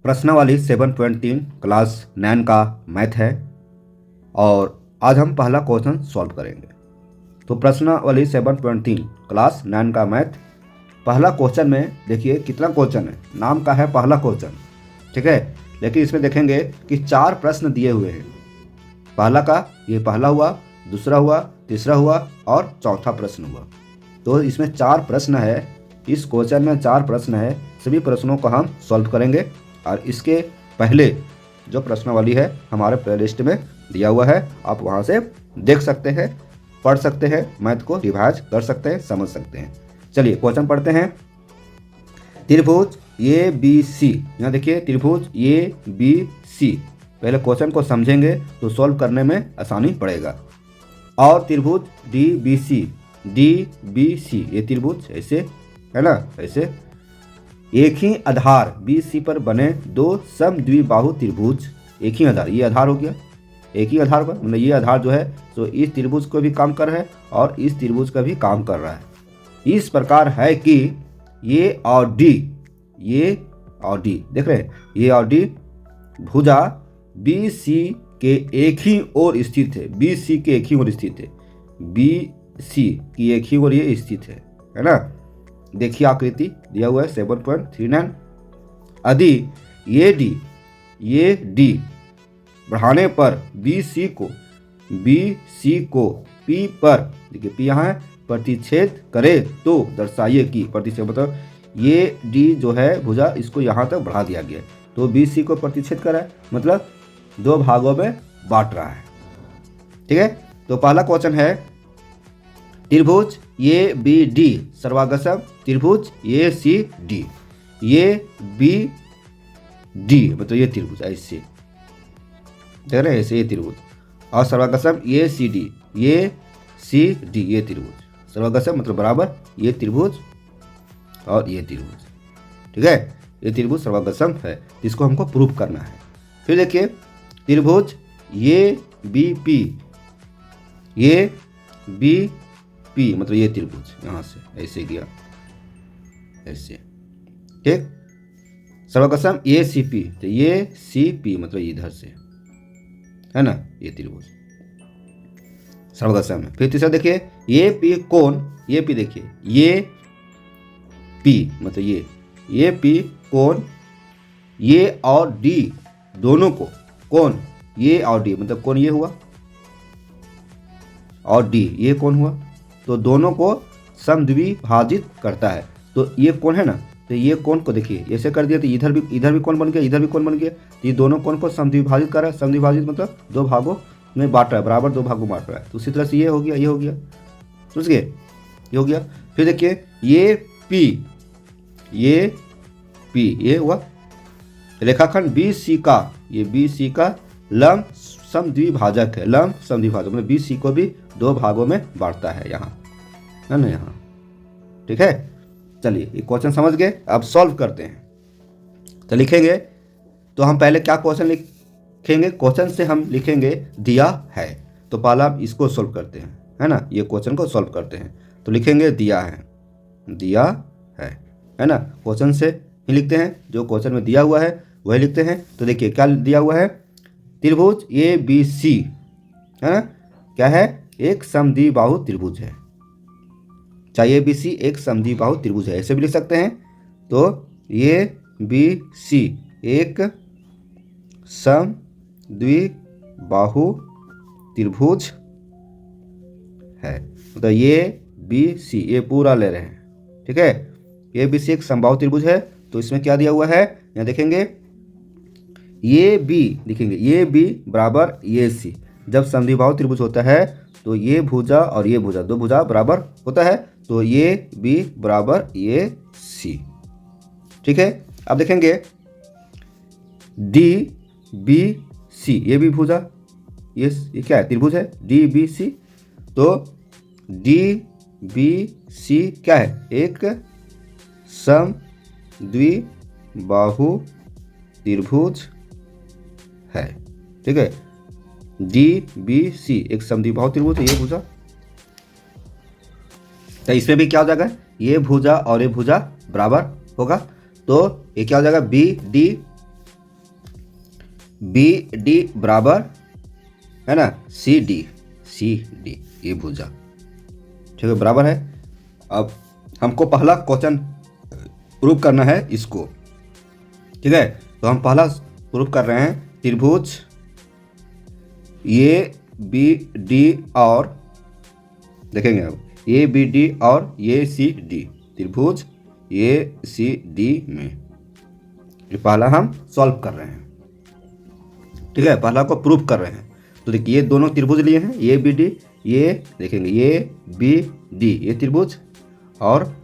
प्रश्नावली 7.3 क्लास 9 का मैथ है और आज हम पहला क्वेश्चन सॉल्व करेंगे। तो प्रश्नावली 7.3 क्लास 9 का मैथ पहला क्वेश्चन में देखिए कितना क्वेश्चन है, नाम का है पहला क्वेश्चन, ठीक है। लेकिन इसमें देखेंगे कि 4 प्रश्न दिए हुए हैं। पहला का ये पहला हुआ, दूसरा हुआ, तीसरा हुआ और चौथा प्रश्न हुआ। तो इसमें 4 प्रश्न है, इस क्वेश्चन में 4 प्रश्न है। सभी प्रश्नों को हम सॉल्व करेंगे और इसके पहले जो प्रश्नावली है हमारे प्लेलिस्ट में दिया हुआ है, आप वहां से देख सकते हैं, पढ़ सकते हैं, मैथ को रिवाइज कर सकते हैं, समझ सकते हैं। चलिए क्वेश्चन पढ़ते हैं। त्रिभुज ए बी सी, यहाँ देखिए त्रिभुज ए बी सी। पहले क्वेश्चन को समझेंगे तो सॉल्व करने में आसानी पड़ेगा। और त्रिभुज डी बी सी, ये त्रिभुज ऐसे है ना, ऐसे एक ही आधार बी सी पर बने 2 समद्विबाहु त्रिभुज, एक ही आधार, ये आधार हो गया, एक ही आधार पर, मतलब ये आधार जो है तो इस त्रिभुज को भी काम कर रहा है और इस त्रिभुज का भी काम कर रहा है। इस प्रकार है कि ये और डी देख रहे हैं, ये और डी भुजा बी सी के एक ही ओर स्थित है, बी सी के एक ही ओर स्थित है, बी सी की एक ही ओर ये स्थित है ना। देखिए आकृति दिया हुआ है 7.39। यदि ये डी बढ़ाने पर बी सी को पी पर, देखिए पी यहाँ है, प्रतिच्छेद करे तो दर्शाइए कि प्रतिच्छेद मतलब ये डी जो है भुजा इसको यहाँ तक बढ़ा दिया गया, तो बी सी को प्रतिच्छेद करा है, मतलब 2 भागों में बांट रहा है, ठीक है। तो पहला क्वेश्चन है त्रिभुज ए बी डी सर्वागसम त्रिभुज ए सी डी, ये बी डी मतलब ये त्रिभुज ऐसे देख रहे हैं, ऐसे ये त्रिभुज, और सर्वागसम ए सी डी, ये सी डी ये त्रिभुज, सर्वागसम मतलब बराबर ये त्रिभुज और ये त्रिभुज, ठीक है। ये त्रिभुज सर्वागसम है, इसको हमको प्रूफ करना है। फिर देखिए त्रिभुज ए बी पी मतलब ये त्रिभुज यहाँ से ऐसे गया, ऐसे, ठीक। सर्वगसम ए सी पी, तो ये सी पी मतलब इधर से है ना, ये त्रिभुज सर्वगसम है। फिर तीसरा देखिए ये पी कोण, ये पी देखिए, ये पी मतलब ये पी कोण ये और डी दोनों को, कोण ये और डी मतलब कोण ये हुआ और डी ये कोण हुआ, तो दोनों को समद्विभाजित करता है। तो ये कोण है ना, तो ये कोण को देखिए ऐसे कर दिया, तो इधर भी कोण बन गया, इधर भी कोण बन गया, तो ये दोनों कोण को समद्विभाजित कर रहा है। समद्विभाजित मतलब 2 भागों में बांट रहा है, बराबर 2 भागों में बांट रहा है। तो उसी तरह से ये हो गया, ये हो गया, समझ गए, ये हो गया। फिर देखिए ये पी ये हुआ रेखाखंड बी सी का, ये बी सी का लंब समद्विभाजक है, लंब समद्विभाजक मतलब बी सी को भी 2 भागों में बांटता है, यहाँ है ना, यहाँ, ठीक है। चलिए ये क्वेश्चन समझ गए, अब सॉल्व करते हैं। तो लिखेंगे, तो हम पहले क्या क्वेश्चन लिखेंगे, क्वेश्चन से हम लिखेंगे दिया है, तो पहला इसको सॉल्व करते हैं, है ना, ये क्वेश्चन को सॉल्व करते हैं। तो लिखेंगे दिया है ना, क्वेश्चन से ही लिखते हैं, जो क्वेश्चन में दिया हुआ है वही लिखते हैं। तो देखिए क्या दिया हुआ है, त्रिभुज ए बी सी है ना, क्या है, एक समद्विबाहु त्रिभुज है, चाहे ए बी सी एक समद्विबाहु त्रिभुज है, ऐसे भी लिख सकते हैं। तो ए बी सी एक समद्विबाहु त्रिभुज है, मतलब ए बी सी ये पूरा ले रहे हैं, ठीक है। ए बी सी एक समबाहु त्रिभुज है, तो इसमें क्या दिया हुआ है, यहाँ देखेंगे ये बी लिखेंगे, ये बी बराबर ये सी। जब समद्विबाहु त्रिभुज होता है तो ये भुजा और ये भुजा 2 भुजा बराबर होता है, तो ये बी बराबर ये सी, ठीक है। अब देखेंगे डी बी सी, ये भी भुजा, ये क्या है, त्रिभुज है डी बी सी, तो डी बी सी क्या है, एक समद्विबाहु त्रिभुज है, ठीक है। डी बी सी एक समद्विबाहु त्रिभुज है, ये भुजा, तो इसमें भी क्या हो जाएगा, ये भुजा और ये भुजा बराबर होगा, तो ये क्या हो जाएगा बी डी बी डी बराबर है ना सी डी ये भुजा, ठीक है, बराबर है। अब हमको पहला क्वेश्चन प्रूव करना है इसको, ठीक है। तो हम पहला प्रूव कर रहे हैं त्रिभुज ए बी डी और देखेंगे अब ए बी डी और ए सी डी, त्रिभुज ए सी डी में ये पहला हम सॉल्व कर रहे हैं, ठीक है, पहला को प्रूव कर रहे हैं। तो देखिए ये दोनों त्रिभुज लिए हैं ए बी डी, ये देखेंगे ए बी डी ये त्रिभुज और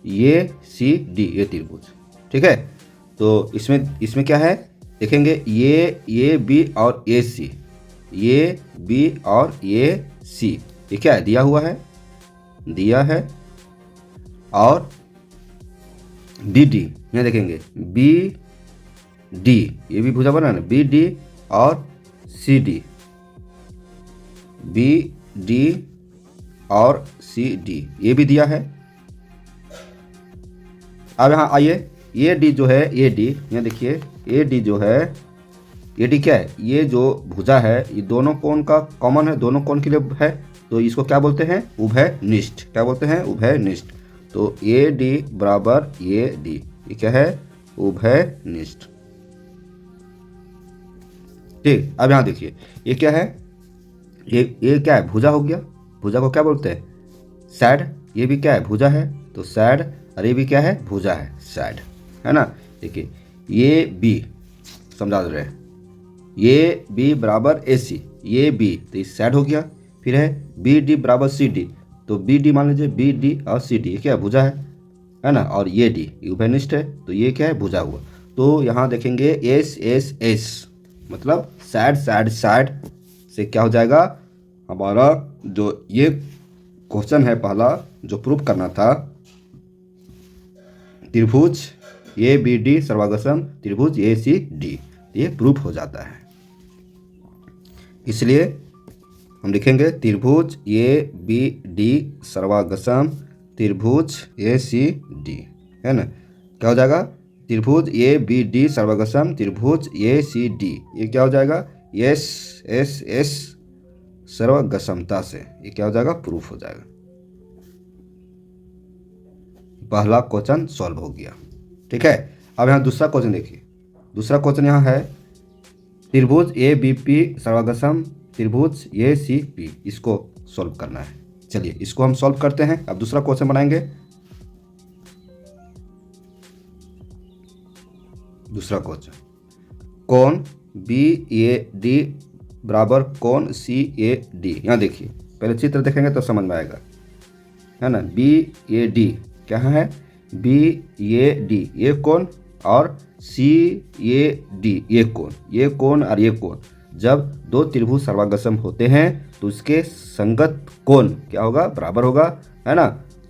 ए सी डी ये त्रिभुज, ठीक है। तो इसमें क्या है देखेंगे ए बी और ए बी और ए सी ये क्या है दिया है और बी डी यहाँ देखेंगे बी डी ये भी भुजा बना ना बी डी और सी डी और सी डी ये भी दिया है। अब यहाँ आइए ए डी जो है ए डी यहाँ देखिए ए डी जो है ए डी क्या है ये जो भुजा है ये दोनों कोण का कॉमन है, दोनों कोण के लिए है, तो इसको क्या बोलते हैं उभयनिष्ठ, क्या बोलते हैं उभयनिष्ठ। तो ए डी बराबर ए डी ये क्या है उभयनिष्ठ, ठीक। अब यहाँ देखिए ये क्या है ये क्या है भुजा हो गया, भुजा को क्या बोलते हैं सैड, ये भी क्या है भुजा है तो सैड, और ये भी क्या है भुजा है सैड, है ना। देखिए ये बी समझा दे रहे हैं ये बी बराबर ए सी ये बी तो ये सैड हो गया। फिर है बी डी बराबर सी डी तो बी डी मान लीजिए बी डी और सी डी ये क्या है भुजा है ना, और ये डी उभयनिष्ठ है तो ये क्या है भुजा हुआ। तो यहाँ देखेंगे एस एस एस मतलब सैड सैड सैड से क्या हो जाएगा हमारा जो ये क्वेश्चन है पहला जो प्रूफ करना था त्रिभुज ए बी डी सर्वागसम त्रिभुज ए सी डी ये प्रूफ हो जाता है। इसलिए हम लिखेंगे त्रिभुज ए बी डी सर्वागसम त्रिभुज ए सी डी, है ना। क्या हो जाएगा त्रिभुज ए बी डी सर्वागसम त्रिभुज ए सी डी ये क्या हो जाएगा एस एस एस सर्वगसमता से ये क्या हो जाएगा प्रूफ हो जाएगा। पहला क्वेश्चन सॉल्व हो गया, ठीक है। अब यहाँ दूसरा क्वेश्चन देखिए, दूसरा क्वेश्चन यहाँ है त्रिभुज ए बी पी सर्वगसम त्रिभुज ए सी पी, इसको सॉल्व करना है। चलिए इसको हम सॉल्व करते हैं। अब दूसरा क्वेश्चन बनाएंगे। दूसरा क्वेश्चन कोण बी ए डी बराबर कोण सी ए डी, यहाँ देखिए पहले चित्र देखेंगे तो समझ में आएगा, है ना। बी ए डी क्या है बी ए डी ये कोण और सी ए डी ये कोण और ये कोण जब दो त्रिभुज सर्वागसम होते हैं तो उसके संगत कोण क्या होगा बराबर होगा, है ना।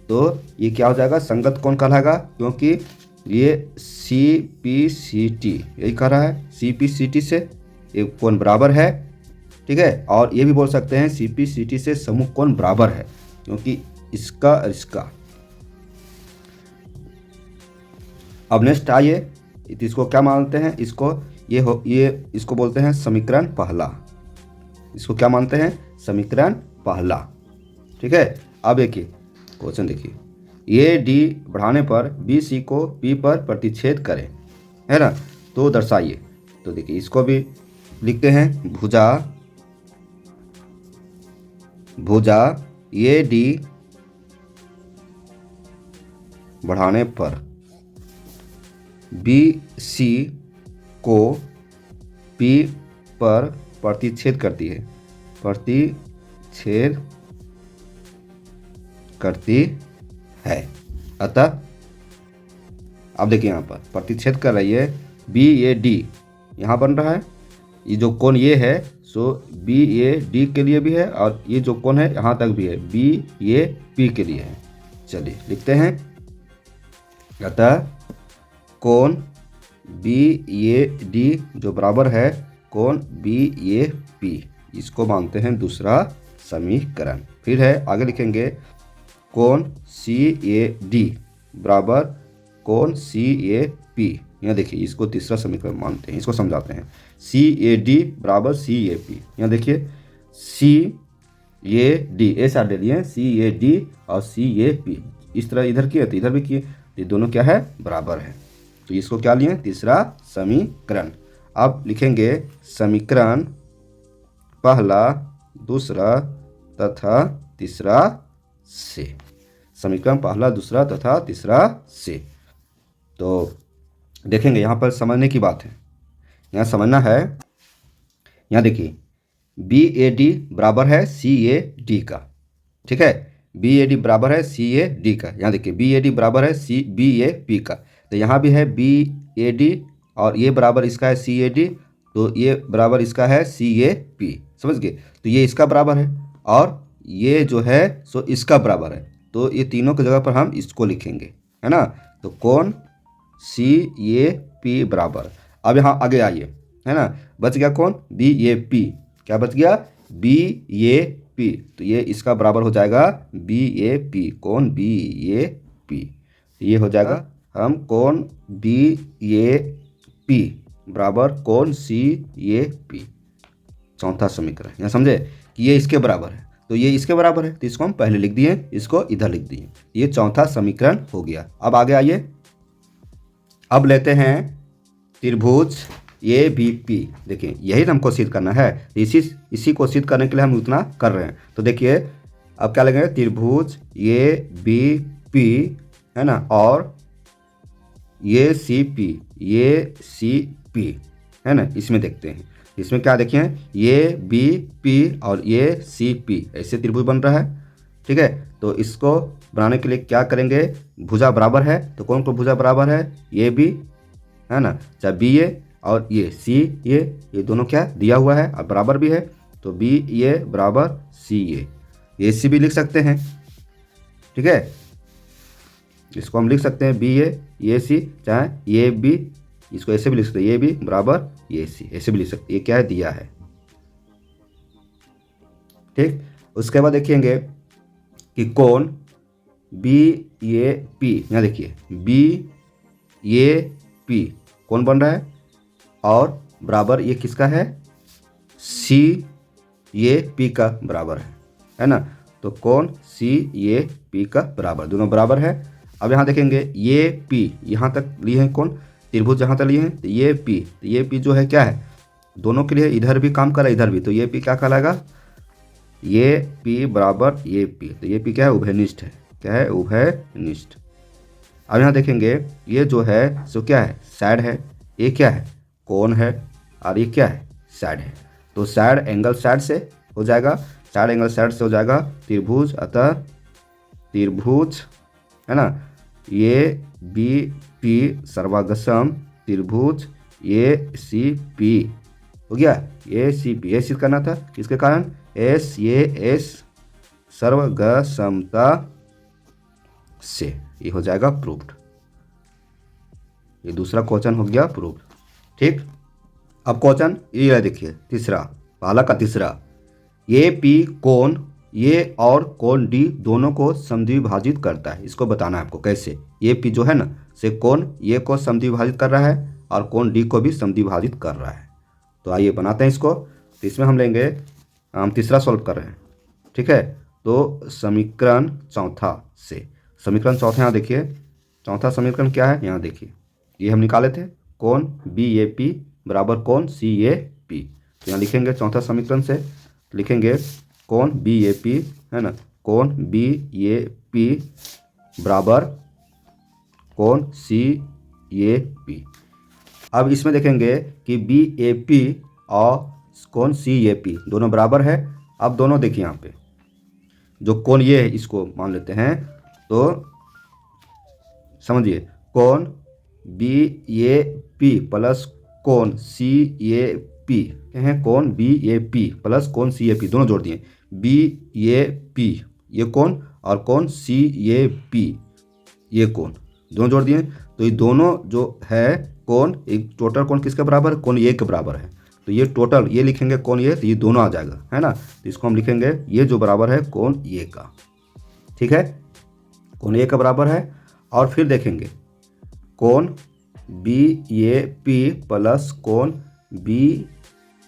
तो ये क्या हो जाएगा संगत कोण कहलाएगा क्योंकि ये सी पी सी टी यही कह रहा है सी पी सी टी से एक कोण बराबर है, ठीक है। और ये भी बोल सकते हैं सी पी सी टी से समूह कोण बराबर है क्योंकि इसका और इसका। अब नेक्स्ट आइए इसको क्या मानते हैं इसको ये इसको बोलते हैं समीकरण पहला, इसको क्या मानते हैं समीकरण पहला, ठीक है। अब देखिए क्वेश्चन देखिए ए डी बढ़ाने पर बी सी को पी पर प्रतिच्छेद करें, है ना। तो दर्शाइए, तो देखिए इसको भी लिखते हैं भुजा ए डी बढ़ाने पर बी सी को पी पर प्रतिच्छेद करती है अतः अब देखिए यहाँ पर प्रतिच्छेद कर रही है बी ए डी यहाँ बन रहा है, ये जो कोण ये है सो बी ए डी के लिए भी है और ये जो कोण है यहाँ तक भी है बी ए पी के लिए है। चलिए लिखते हैं अतः कोण बी ए डी जो बराबर है कोण बी ए पी, इसको मानते हैं दूसरा समीकरण। फिर है आगे लिखेंगे कोण सी ए डी बराबर कोण सी ए पी, यहाँ देखिए, इसको तीसरा समीकरण मानते हैं, इसको समझाते हैं। CAD बराबर CAP। यहाँ देखिए CAD ए साइड ले लिए, CAD और CAP इस तरह इधर किए तो इधर भी किए, ये दोनों क्या है, बराबर है। तो इसको क्या लिए, तीसरा समीकरण। अब लिखेंगे समीकरण पहला, दूसरा तथा तीसरा से। समीकरण पहला, दूसरा तथा तीसरा से। तो देखेंगे यहाँ पर समझने की बात है, यहाँ समझना है। यहाँ देखिए BAD बराबर है CAD का, ठीक है, BAD बराबर है CAD का। यहाँ देखिए BAD बराबर है BAP का, तो यहाँ भी है BAD और ये बराबर इसका है CAD, तो ये बराबर इसका है CAP, समझ गए। तो ये इसका बराबर है और ये जो है सो इसका बराबर है, तो ये तीनों की जगह पर हम इसको लिखेंगे, है ना। तो कौन CAP बराबर, अब यहाँ आगे आइए, है ना, बच गया कौन BAP, क्या बच गया BAP, तो ये इसका बराबर हो जाएगा BAP, कौन BAP, ये हो जाएगा हम कौन BAP बराबर कौन CAP। चौथा समीकरण, यहाँ समझे कि ये इसके बराबर है, तो ये इसके बराबर है, तो इसको हम पहले लिख दिए, इसको इधर लिख दिए, ये चौथा समीकरण हो गया। अब आगे आइए, अब लेते हैं त्रिभुज ABP। देखिए यही हमको सिद्ध करना है, इसी को सिद्ध करने के लिए हम उतना कर रहे हैं। तो देखिए अब क्या लगेगा, त्रिभुज ABP, है ना, और ये CP, है ना, इसमें देखते हैं, इसमें क्या देखिए, ये BP और ये CP ऐसे त्रिभुज बन रहा है, ठीक है। तो इसको बनाने के लिए क्या करेंगे, भुजा बराबर है, तो कौन को भुजा बराबर है, ये भी, है ना, चाहे BA और ये CA, ये दोनों क्या दिया हुआ है और बराबर भी है, तो BA बराबर CA, AC भी लिख सकते हैं, ठीक है, इसको हम लिख सकते हैं BA AC, चाहे AB, इसको ऐसे भी लिख सकते हैं, AB बराबर AC, ऐसे भी लिख सकते हैं, ये क्या है, दिया है, ठीक। उसके बाद देखेंगे कि कौन BAP, यहाँ देखिए BAP कौन बन रहा है और बराबर ये किसका है, CAP का बराबर है ना, तो कौन CAP का बराबर, दोनों बराबर है। अब यहाँ देखेंगे ये P यहाँ तक लिए हैं, कौन त्रिभुज जहाँ तक लिए हैं, तो ये P जो है क्या है, दोनों के लिए इधर भी काम कर रहा है इधर भी, तो ये P क्या कहलाएगा, ये P बराबर ये P, तो ये P क्या है, उभयनिष्ठ है, क्या है, उभयनिष्ठ। अब यहाँ देखेंगे ये जो है सो क्या है, साइड है, ये क्या है, कोण है, और ये क्या है, साइड है, तो साइड एंगल साइड से हो जाएगा, साइड एंगल साइड से हो जाएगा त्रिभुज, अतः त्रिभुज, है ना, ये BP सर्वागसम त्रिभुज ACP हो गया, ACP, ये सिद्ध करना था किसके कारण, SAS सर्वगसमता से, ये हो जाएगा प्रूव्ड, ये दूसरा क्वेश्चन हो गया प्रूव्ड, ठीक। अब क्वेश्चन ये देखिए तीसरा, पहला का तीसरा, ये P कोण ये और कोण D दोनों को समद्विभाजित करता है, इसको बताना है आपको कैसे, ये P जो है ना से कोण ये को समद्विभाजित कर रहा है और कोण D को भी समद्विभाजित कर रहा है। तो आइए बनाते हैं इसको, तो इसमें हम लेंगे, हम तीसरा सॉल्व कर रहे हैं, ठीक है। तो समीकरण चौथा से, समीकरण चौथा यहाँ देखिए, चौथा समीकरण क्या है, यहाँ देखिए ये हम निकाले थे, कोण BAP बराबर कोण CAP, तो यहाँ लिखेंगे चौथा समीकरण से, लिखेंगे कोण BAP, है ना, कोण BAP बराबर कोण CAP। अब इसमें देखेंगे कि BAP और कोण CAP दोनों बराबर है। अब दोनों देखिए यहाँ पे जो कोण ये है इसको मान लेते हैं, तो समझिए कोण BAP प्लस कोण CAP हैं, कोण BAP प्लस कोण CAP दोनों जोड़ दिए, BAP ये कोण और कोण CAP ये कोण दोनों जोड़ दिए, तो ये दोनों जो है कोण, एक टोटल कोण किसके बराबर है, कोण A के बराबर है, तो ये टोटल ये लिखेंगे कोण ये, तो ये दोनों आ जाएगा, है ना, तो इसको हम लिखेंगे ये जो बराबर है कोण A का, ठीक है, कोण A का बराबर है। और फिर देखेंगे कोण बी ए पी प्लस कोण बी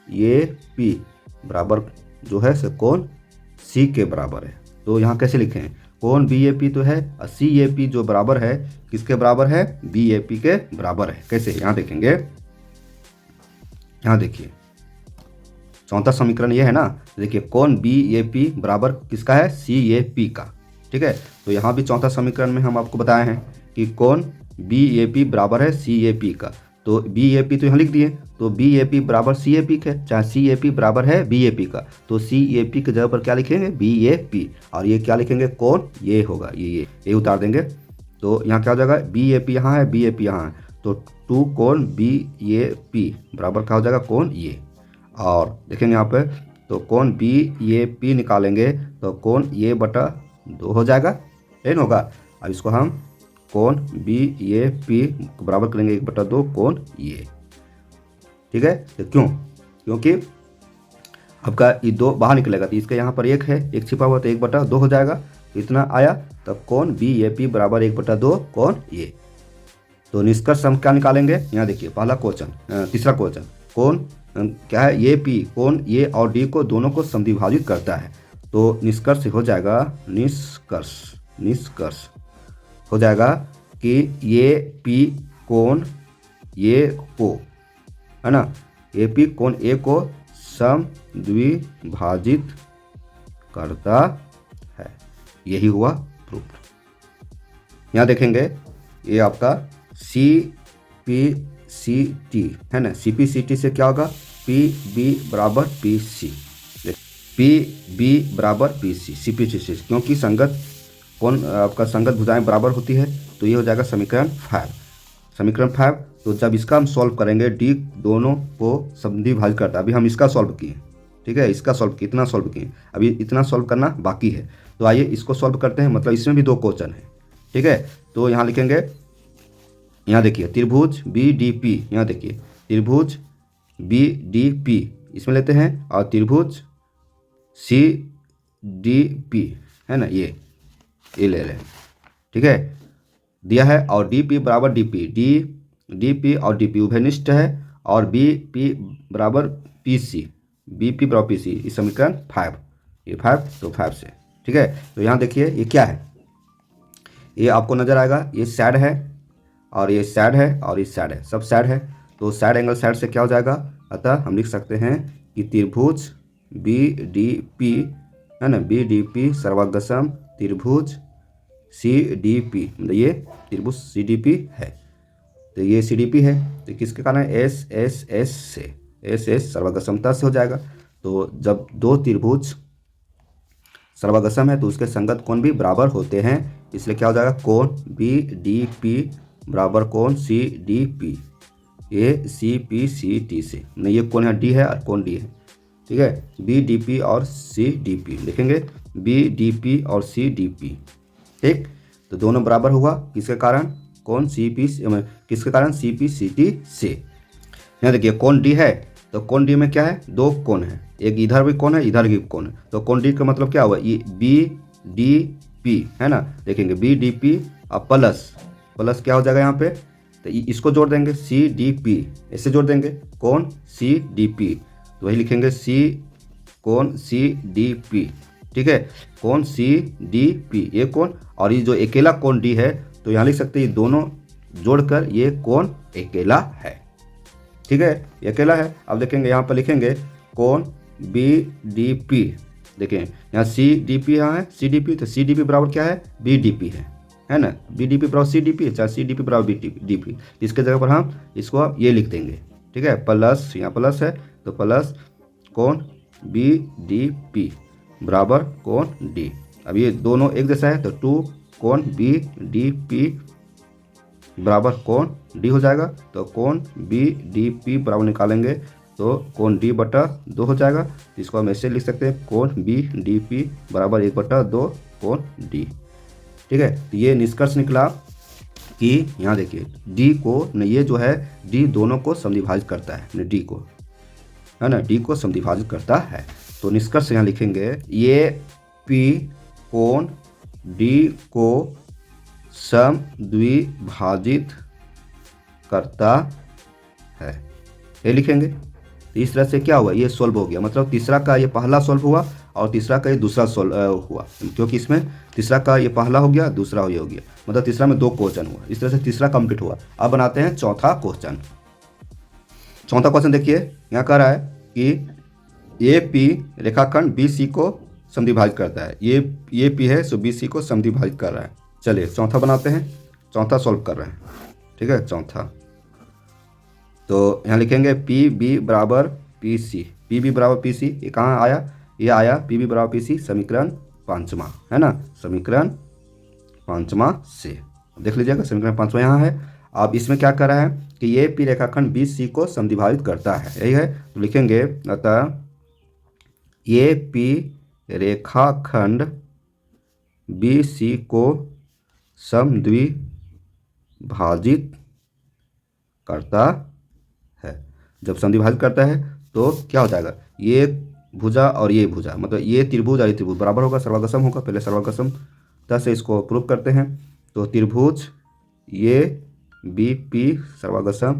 ए पी बराबर जो है से कोण सी के बराबर है। तो यहाँ कैसे लिखें, कोण बी ए पी तो है और सी ए पी जो बराबर है किसके बराबर है, बी ए पी के बराबर है। कैसे, यहाँ देखेंगे, यहाँ देखिए चौथा समीकरण ये है ना, देखिए कोण बी ए पी बराबर किसका है, सी ए पी का। ठीक है, तो यहाँ भी चौथा समीकरण में हम आपको बताए हैं कि कोण बी ए पी बराबर है सी ए पी का। तो बी ए पी तो यहाँ लिख दिए, तो बी ए पी बराबर सी ए पी का, चाहे सी ए पी बराबर है बी ए पी का, तो सी ए पी की जगह पर क्या लिखेंगे, बी ए पी, और ये क्या लिखेंगे, कोण ये होगा, ये उतार देंगे। तो यहाँ क्या हो जाएगा, बी ए पी यहाँ है, बी ए पी यहाँ है, तो 2 कोण बी ए पी बराबर क्या हो जाएगा, कोण ये। और देखेंगे यहाँ पे, तो कोण बी ए पी निकालेंगे तो कोण ये बटा 2 हो जाएगा, है ना होगा। अब इसको हम कोण बी ए पी बराबर करेंगे 1/2 कोण ये। ठीक है, तो क्योंकि आपका ये 2 बाहर निकलेगा, तो इसके यहाँ पर 1 है, 1 छिपा हुआ, तो 1/2 हो जाएगा, इतना आया। तब कोण बी ए पी बराबर 1/2 कोण ये। तो निष्कर्ष हम क्या निकालेंगे, यहाँ देखिए पहला क्वेश्चन, तीसरा क्वेश्चन, कोण क्या है, ये पी कोण ये और डी को दोनों को समद्विभाजित करता है। तो निष्कर्ष हो जाएगा, निष्कर्ष हो जाएगा कि ये पी कोण ये को, है ना, ए पी कोण ए को समद्विभाजित करता है। यही हुआ प्रूफ। यहाँ देखेंगे ये आपका सी पी सी टी है ना, सी पी सी टी से क्या होगा, पी बी बराबर पी सी, पी बी बराबर P C, C P C, क्योंकि संगत कोण आपका संगत भुजाएं बराबर होती है। तो ये हो जाएगा समीकरण 5। तो जब इसका हम सॉल्व करेंगे, डी दोनों को समद्विभाजित करता है। अभी हम इसका सॉल्व किए, ठीक है, इसका सॉल्व किए, इतना सॉल्व किए, अभी इतना सॉल्व करना बाकी है। तो आइए इसको सॉल्व करते हैं, मतलब इसमें भी 2 क्वेश्चन है। ठीक है, तो यहाँ लिखेंगे, यहाँ देखिए त्रिभुज बी डी पी, यहाँ देखिए त्रिभुज बी डी पी इसमें लेते हैं, और त्रिभुज सी डी पी है ना, ये ले रहे हैं। ठीक है, दिया है, और डी पी बराबर डी पी, डी पी और डी पी उभयनिष्ठ है, और बी पी बराबर पी सी, बी पी बराबर पी सी, इस समीकरण 5, ये 5, तो 5 से। ठीक है, तो यहाँ देखिए ये क्या है, ये आपको नजर आएगा, ये सैड है और ये सैड है और ये सैड है, सब सैड है। तो सैड एंगल सैड से क्या हो जाएगा, अतः हम लिख सकते हैं कि त्रिभुज बी डी पी है ना, बी डी पी सर्वाग्रसम त्रिभुज सी डी पी, मतलब ये त्रिभुज सी डी पी है। तो ये सी डी पी है, तो किसके कारण, एस एस एस से, एस एस सर्वाग्रसमता से हो जाएगा। तो जब 2 त्रिभुज सर्वाग्रसम है तो उसके संगत कोण भी बराबर होते हैं, इसलिए क्या हो जाएगा, कोण बी डी पी बराबर कोण सी डी पी, ये सी पी सी टी से, नहीं ये कोण है डी है और कोण डी है। ठीक है, बी डी पी और सी डी पी लिखेंगे, बी डी पी और सी डी पी। ठीक, तो दोनों बराबर हुआ, किसके कारण, कोण सी पी, किसके कारण, सी पी सी टी से। यहाँ देखिए कोण डी है, तो कोण डी में क्या है, 2 कोण है, एक इधर भी कोण है, इधर भी कोण है। तो कोण डी का मतलब क्या हुआ, ये बी डी पी है ना, देखेंगे बी डी पी और प्लस क्या हो जाएगा यहाँ पे, तो इसको जोड़ देंगे सी डी पी, ऐसे जोड़ देंगे कोण सी डी पी, तो वही लिखेंगे सी कोण सी डी पी। ठीक है, कोण सी डी पी ये कोण, और ये जो अकेला कोण डी है, तो यहाँ लिख सकते हैं ये दोनों जोड़कर ये कोण अकेला है। ठीक है, ये अकेला है। अब देखेंगे यहाँ पर लिखेंगे कोण बी डी पी, देखें यहाँ सी डी पी यहाँ है, सी डी पी, तो सी डी पी बराबर क्या है, बी डी पी है ना, बी डी पी बराबर सी डी पी, चाहे सी डी पी बराबर बी डी पी, इसके जगह पर हम इसको ये लिख देंगे। ठीक है, प्लस यहाँ प्लस है, तो प्लस कोण बी डी पी बराबर कोण डी। अब ये दोनों एक जैसा है, तो 2 कोण बी डी पी बराबर कोण डी हो जाएगा। तो कोण बी डी पी बराबर निकालेंगे तो कोण डी बटा 2 हो जाएगा। इसको हम ऐसे लिख सकते हैं, कोण बी डी पी बराबर 1/2 कोण डी। ठीक है, तो ये निष्कर्ष निकला कि यहाँ देखिए डी को, ये जो है डी दोनों को समद्विभाजित करता है, डी को, है ना, डी को समद्विभाजित करता है। तो निष्कर्ष यहाँ लिखेंगे, ये पी कोण डी को समद्विभाजित करता है, ये लिखेंगे। तो इस तरह से क्या हुआ, ये सोल्व हो गया, मतलब तीसरा का ये पहला सोल्व हुआ और तीसरा का ये दूसरा सोल्व हुआ, क्योंकि इसमें तीसरा का ये पहला हो गया, दूसरा ये हो गया, मतलब तीसरा में 2 क्वेश्चन हुआ। इस तरह से तीसरा कंप्लीट हुआ। अब बनाते हैं चौथा क्वेश्चन। चौथा क्वेश्चन देखिए, यहाँ कह रहा है कि ए पी रेखाखंड बी सी को समद्विभाजित करता है। ये पी है सो बी सी को समद्विभाजित कर रहा है। चलिए चौथा बनाते हैं, चौथा सॉल्व कर रहे हैं, ठीक है। चौथा तो यहाँ लिखेंगे पी बी बराबर पी सी, पी बी बराबर पी सी, ये कहाँ आया, ये आया पी बी बराबर पी सी समीकरण 5वां, है ना, समीकरण 5वां से देख लीजिएगा, समीकरण 5वां यहाँ है। अब इसमें क्या कर रहा है कि ये पी रेखाखंड बी सी को समद्विभाजित करता है, यही है। तो लिखेंगे अतः ये पी रेखाखंड बी सी को समद्विभाजित करता है। जब समद्विभाजित करता है तो क्या हो जाएगा, ये भुजा और ये भुजा, मतलब ये त्रिभुज और ये त्रिभुज बराबर होगा, सर्वागसम होगा। पहले सर्वागसम से इसको प्रूव करते हैं। तो त्रिभुज ये बी पी सर्वागसम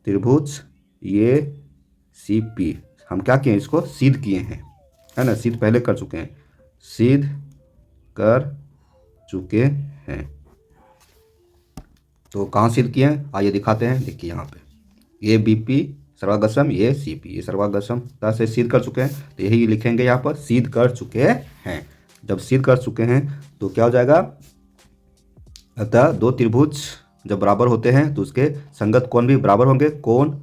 त्रिभुज ये सी पी, हम क्या किए, इसको सिद्ध किए हैं, है ना, सिद्ध पहले कर चुके हैं, सिद्ध कर चुके हैं। तो कहाँ सिद्ध किए हैं, आइए दिखाते हैं। देखिए यहाँ पे ये बी पी सर्वागसम, ये सी पी, ये सर्वागसम से सिद्ध कर चुके हैं। तो यही लिखेंगे यहाँ पर, सिद्ध कर चुके हैं। जब सिद्ध कर चुके हैं तो क्या हो जाएगा, अतः 2 त्रिभुज जब बराबर होते हैं तो उसके संगत कोण भी बराबर होंगे। कोण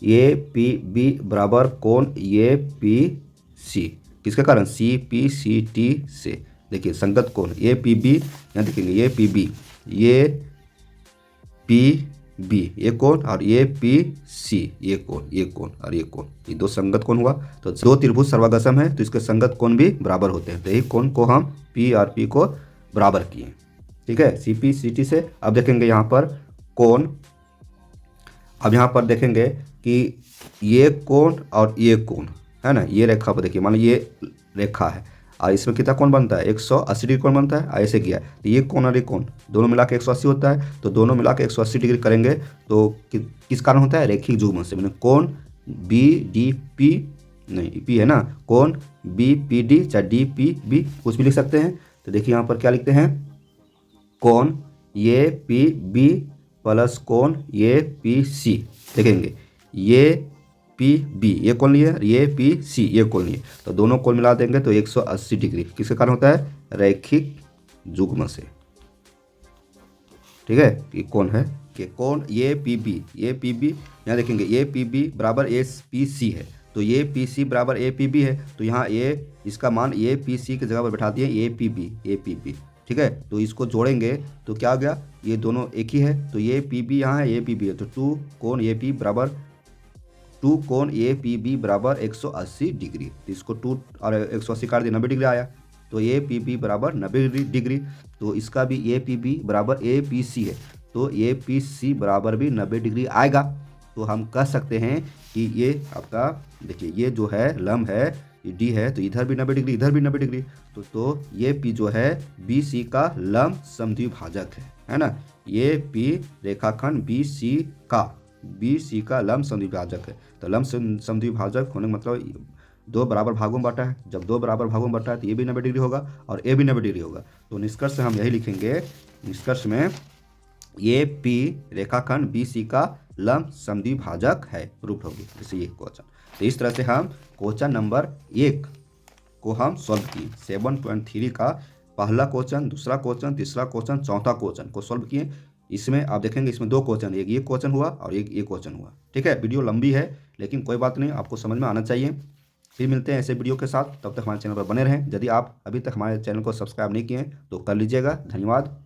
ए पी बी बराबर कोण ए पी सी, किसके कारण, सी पी सी टी से। देखिए संगत कोण ए पी बी, यहाँ देखेंगे ये पी बी, ये पी बी, ये कोण, और ये पी सी, ये कोण, ये कोण और ये कोण, ये 2 संगत कोण हुआ। तो 2 त्रिभुज सर्वागसम है तो इसके संगत कोण भी बराबर होते हैं। तो यही कोण को हम पी और पी को बराबर किए, ठीक है, सी पी सी टी से। अब देखेंगे यहाँ पर कोण, अब यहाँ पर देखेंगे कि ये कोण और ये कोण, है ना, ये रेखा पर देखिए, मान लो ये रेखा है और इसमें कितना कोण बनता है, 180 डिग्री कोण बनता है। ऐसे किया तो ये कोण और ये कोण दोनों मिला के 180 होता है। तो दोनों मिला के 180 डिग्री करेंगे तो किस कारण होता है, रेखिक युग्म से, मैंने कोण बी डी पी, नहीं पी है ना, कोण बी पी डी चाहे डी पी बी कुछ भी लिख सकते हैं। तो देखिए यहाँ पर क्या लिखते हैं, कोण ये पी बी प्लस कोण ये पी सी, देखेंगे ये पी बी ये कोण लिए, ये पी सी ये कोण लिए, तो दोनों कोण मिला देंगे तो 180 डिग्री किसके कारण होता है, रैखिक युग्म से, ठीक है। ये कोण है कि कोण ये पी बी, ये पी बी, यहाँ देखेंगे ये पी बी बराबर ए पी सी है, तो ये पी सी बराबर ए पी बी है। तो यहाँ ये इसका मान ए पी सी की जगह पर बैठा दिए ए पी बी, ठीक है। तो इसको जोड़ेंगे तो क्या हो गया, ये दोनों एक ही है, तो ये पी बी यहाँ है, ये पी बी है, तो 2 कोण ए पी बराबर 2 कोण ए पी बी बराबर 180 डिग्री। तो इसको 2 और 180 काट दिया, 90 डिग्री आया। तो ए पी बी बराबर 90 डिग्री, तो इसका भी ए पी बी बराबर ए पी सी है, तो ए पी सी बराबर भी 90 डिग्री आएगा। तो हम कह सकते हैं कि ये आपका देखिए ये जो है लंब है ये डी है, तो इधर भी 90 डिग्री इधर भी 90 डिग्री, तो ये पी जो है बी सी का लंब समद्विभाजक है ना। ये पी रेखाखंड बी सी का लंब समद्विभाजक है। तो लंब समद्विभाजक होने का मतलब 2 बराबर भागों में बांटा है। जब 2 बराबर भागों में बांटा है तो ये भी 90 डिग्री होगा और ये भी 90 डिग्री होगा। तो निष्कर्ष हम यही लिखेंगे, निष्कर्ष में ये पी रेखाखंड बी सी का लंब समद्विभाजक है, प्रूफ होगी जैसे ये क्वेश्चन। तो इस तरह से हम क्वेश्चन नंबर 1 को हम सॉल्व किए। 7.3 का पहला क्वेश्चन, दूसरा क्वेश्चन, तीसरा क्वेश्चन, चौथा क्वेश्चन को सॉल्व किए। इसमें आप देखेंगे इसमें 2 क्वेश्चन, एक ये क्वेश्चन हुआ और एक ये क्वेश्चन हुआ, ठीक है। वीडियो लंबी है लेकिन कोई बात नहीं, आपको समझ में आना चाहिए। फिर मिलते हैं ऐसे वीडियो के साथ, तब तक हमारे चैनल पर बने रहें। यदि आप अभी तक हमारे चैनल को सब्सक्राइब नहीं किए हैं तो कर लीजिएगा। धन्यवाद।